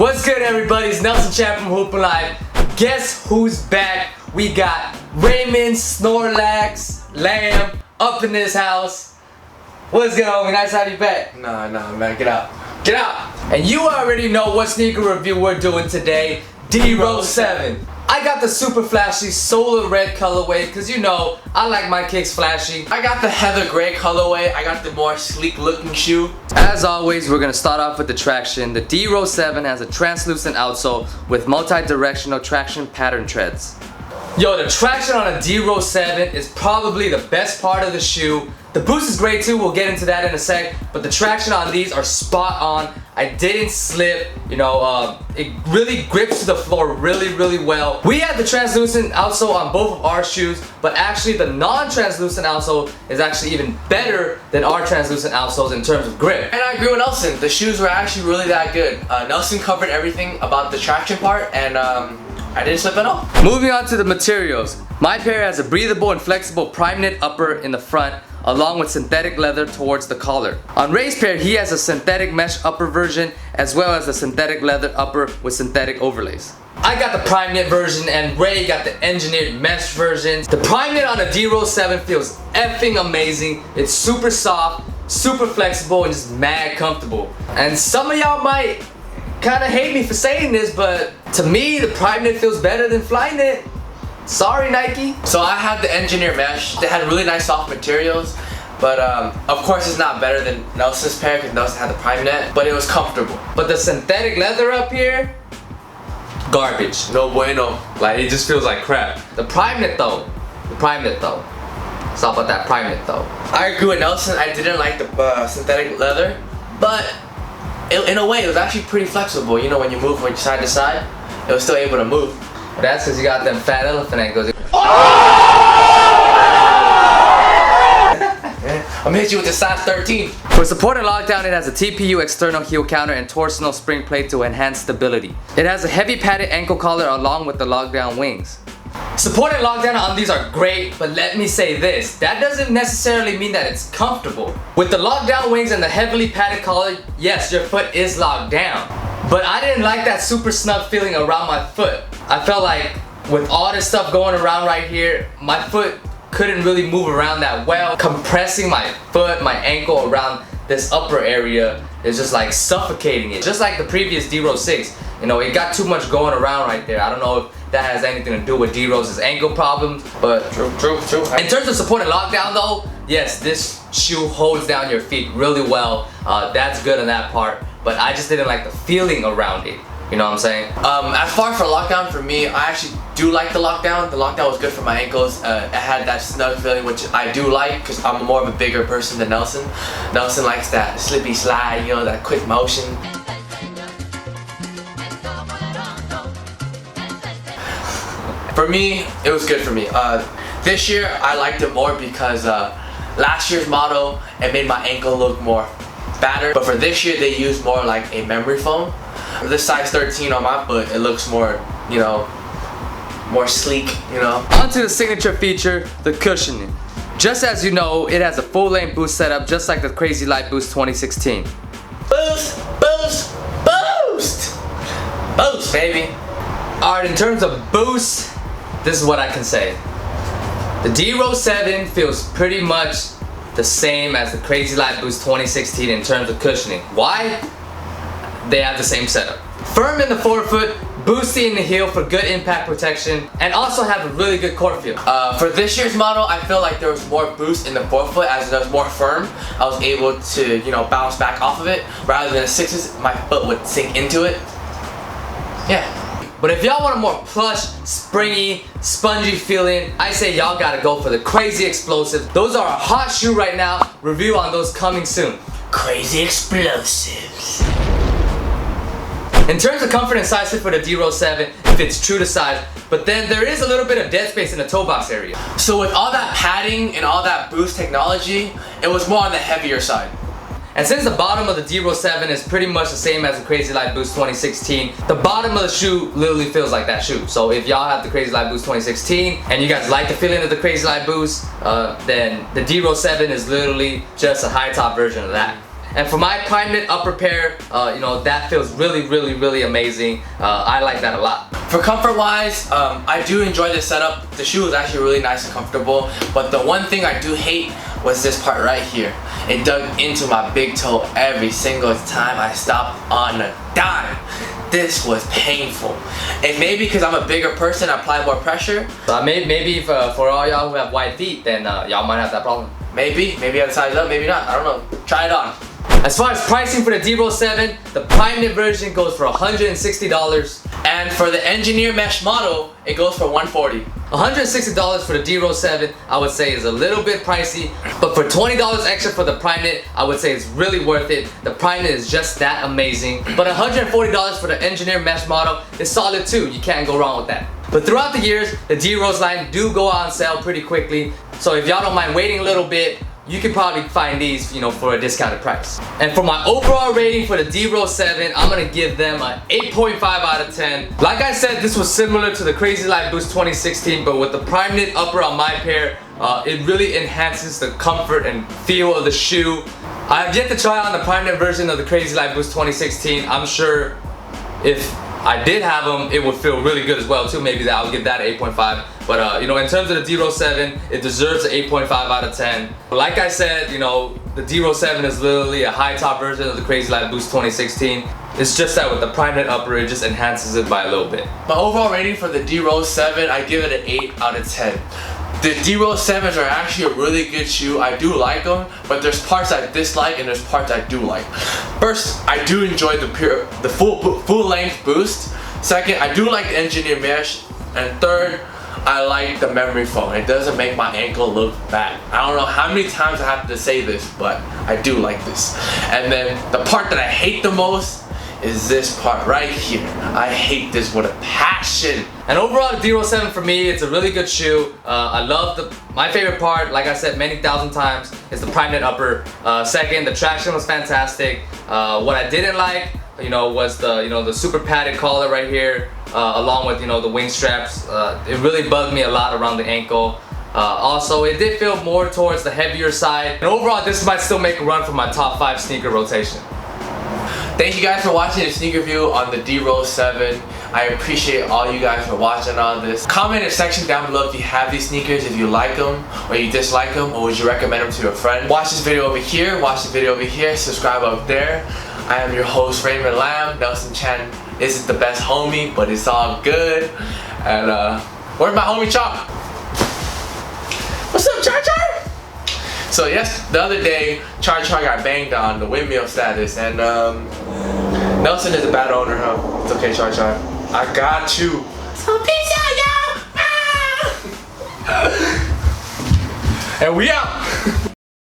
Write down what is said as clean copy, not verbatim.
What's good, everybody? It's Nelson Chan from Hoop Live. Guess who's back? We got Raymond Lam up in this house. What's good, homie? Nice to have you back. Nah, man, get out. Get out! And you already know what sneaker review we're doing today. D-Rose 7. I got the super flashy solar red colorway because you know I like my kicks flashy. I got the heather gray colorway. I got the more sleek looking shoe. As always, we're gonna start off with the traction. The D-Rose 7 has a translucent outsole with multi-directional traction pattern treads. Yo, the traction on a D-Rose 7 is probably the best part of the shoe. The boost is great too, we'll get into that in a sec, but the traction on these are spot on. I didn't slip, you know, it really grips to the floor really well. We had the translucent outsole on both of our shoes, but actually the non-translucent outsole is actually even better than our translucent outsoles in terms of grip. And I agree with Nelson, the shoes were actually really that good. Nelson covered everything about the traction part, and I didn't slip at all. Moving on to the materials. My pair has a breathable and flexible Primeknit upper in the front, along with synthetic leather towards the collar. On Ray's pair, he has a synthetic mesh upper version, as well as the synthetic leather upper with synthetic overlays. I got the Primeknit version, and Ray got the engineered mesh version. The Primeknit on a D-Rose 7 feels effing amazing. It's super soft, super flexible, and just mad comfortable. And some of y'all might kinda hate me for saying this, but to me, the Primeknit feels better than Flyknit. Sorry, Nike. So I have the engineer mesh. They had really nice soft materials, but of course it's not better than Nelson's pair because Nelson had the Primeknit, but it was comfortable. But the synthetic leather up here, garbage. No bueno. Like, it just feels like crap. The Primeknit though. It's all about that Primeknit though. I agree with Nelson. I didn't like the synthetic leather, but in a way it was actually pretty flexible. You know, when you move from side to side, it was still able to move. That's because you got them fat elephant ankles. I'm gonna hit you with the size 13. For support and lockdown, it has a TPU external heel counter and torsional spring plate to enhance stability. It has a heavy padded ankle collar along with the lockdown wings. Support and lockdown on these are great, but let me say this, that doesn't necessarily mean that it's comfortable. With the lockdown wings and the heavily padded collar, yes, your foot is locked down. But I didn't like that super snug feeling around my foot. I felt like with all this stuff going around right here, my foot couldn't really move around that well. Compressing my foot, my ankle around this upper area is just like suffocating it. Just like the previous D-Rose 6, you know, it got too much going around right there. I don't know if that has anything to do with D-Rose's ankle problems, but True. In terms of support and lockdown though, yes, this shoe holds down your feet really well. That's good on that part, but I just didn't like the feeling around it. You know what I'm saying? As far for lockdown for me, I actually do like the lockdown. The lockdown was good for my ankles. It had that snug feeling, which I do like because I'm more of a bigger person than Nelson. Nelson likes that slippy slide, you know, that quick motion. For me, it was good for me. This year, I liked it more because last year's model, it made my ankle look more fatter. But for this year, they used more like a memory foam. This size 13 on my foot, it looks more, you know, more sleek, you know. Onto the signature feature, the cushioning. Just as you know, it has a full-length boost setup just like the Crazy Light Boost 2016. Boost, boost, boost! Boost, baby. Alright, in terms of boost, this is what I can say. The D-Rose 7 feels pretty much the same as the Crazy Light Boost 2016 in terms of cushioning. Why? They have the same setup. Firm in the forefoot, boosty in the heel for good impact protection, and also have a really good court feel. For this year's model, I feel like there was more boost in the forefoot as it was more firm. I was able to, you know, bounce back off of it. Rather than the 6s, my foot would sink into it. Yeah. But if y'all want a more plush, springy, spongy feeling, I say y'all gotta go for the Crazy Explosive. Those are a hot shoe right now. Review on those coming soon. Crazy Explosives. In terms of comfort and size fit for the D-Rose 7, it fits true to size, but then there is a little bit of dead space in the toe box area. So with all that padding and all that boost technology, it was more on the heavier side. And since the bottom of the D-Rose 7 is pretty much the same as the Crazy Light Boost 2016, the bottom of the shoe literally feels like that shoe. So if y'all have the Crazy Light Boost 2016 and you guys like the feeling of the Crazy Light Boost, then the D-Rose 7 is literally just a high top version of that. And for my Primeknit upper pair, you know, that feels really amazing. I like that a lot. For comfort wise, I do enjoy this setup. The shoe is actually really nice and comfortable, but the one thing I do hate was this part right here. It dug into my big toe every single time I stopped on a dime. This was painful. And maybe because I'm a bigger person, I apply more pressure. Maybe for all y'all who have wide feet, then y'all might have that problem. Maybe I have to size up, maybe not. I don't know. Try it on. As far as pricing for the D-Roll 7, the Primeknit version goes for $160. And for the engineer mesh model, it goes for $140. $160 for the D-Roll 7, I would say is a little bit pricey, but for $20 extra for the Primeknit, I would say it's really worth it. The Primeknit is just that amazing. But $140 for the engineer mesh model is solid too. You can't go wrong with that. But throughout the years, the D-Rolls line do go on sale pretty quickly. So if y'all don't mind waiting a little bit, you can probably find these, you know, for a discounted price. And for my overall rating for the D-Roll 7, I'm gonna give them an 8.5 out of 10. Like I said, this was similar to the Crazy Light Boost 2016, but with the Primeknit upper on my pair, it really enhances the comfort and feel of the shoe. I have yet to try on the Primeknit version of the Crazy Light Boost 2016. I'm sure if I did have them, it would feel really good as well too. Maybe that I would give that an 8.5. But you know, in terms of the D-Roll 7, it deserves an 8.5 out of 10. Like I said, you know, the D-Roll 7 is literally a high top version of the Crazy Light Boost 2016. It's just that with the Primeknit upper, it just enhances it by a little bit. My overall rating for the D-Roll 7, I give it an 8 out of 10. The D-Roll 7s are actually a really good shoe. I do like them, but there's parts I dislike and there's parts I do like. First, I do enjoy the full length boost. Second, I do like the engineered mesh. And third, I like the memory foam. It doesn't make my ankle look bad. I don't know how many times I have to say this, but I do like this. And then the part that I hate the most is this part right here. I hate this with a passion. And overall, the D-Roll 7 for me, it's a really good shoe. I love my favorite part, like I said many thousand times, is the Primeknit upper. Second, the traction was fantastic. What I didn't like, you know, was the super padded collar right here, along with, you know, the wing straps. It really bugged me a lot around the ankle. Also, it did feel more towards the heavier side. And overall, this might still make a run for my top 5 sneaker rotation. Thank you guys for watching the sneaker review on the D-Roll 7. I appreciate all you guys for watching all this. Comment in the section down below if you have these sneakers, if you like them, or you dislike them, or would you recommend them to a friend. Watch this video over here, watch the video over here, subscribe up there. I am your host, Raymond Lam. Nelson Chan isn't the best homie, but it's all good. And where's my homie Chalk? What's up, Char Char? So yes, the other day, Char Char got banged on the windmill status, and Nelson is a bad owner, huh? It's okay, Char Char. I got you. So peace out, y'all. Ah! And we out.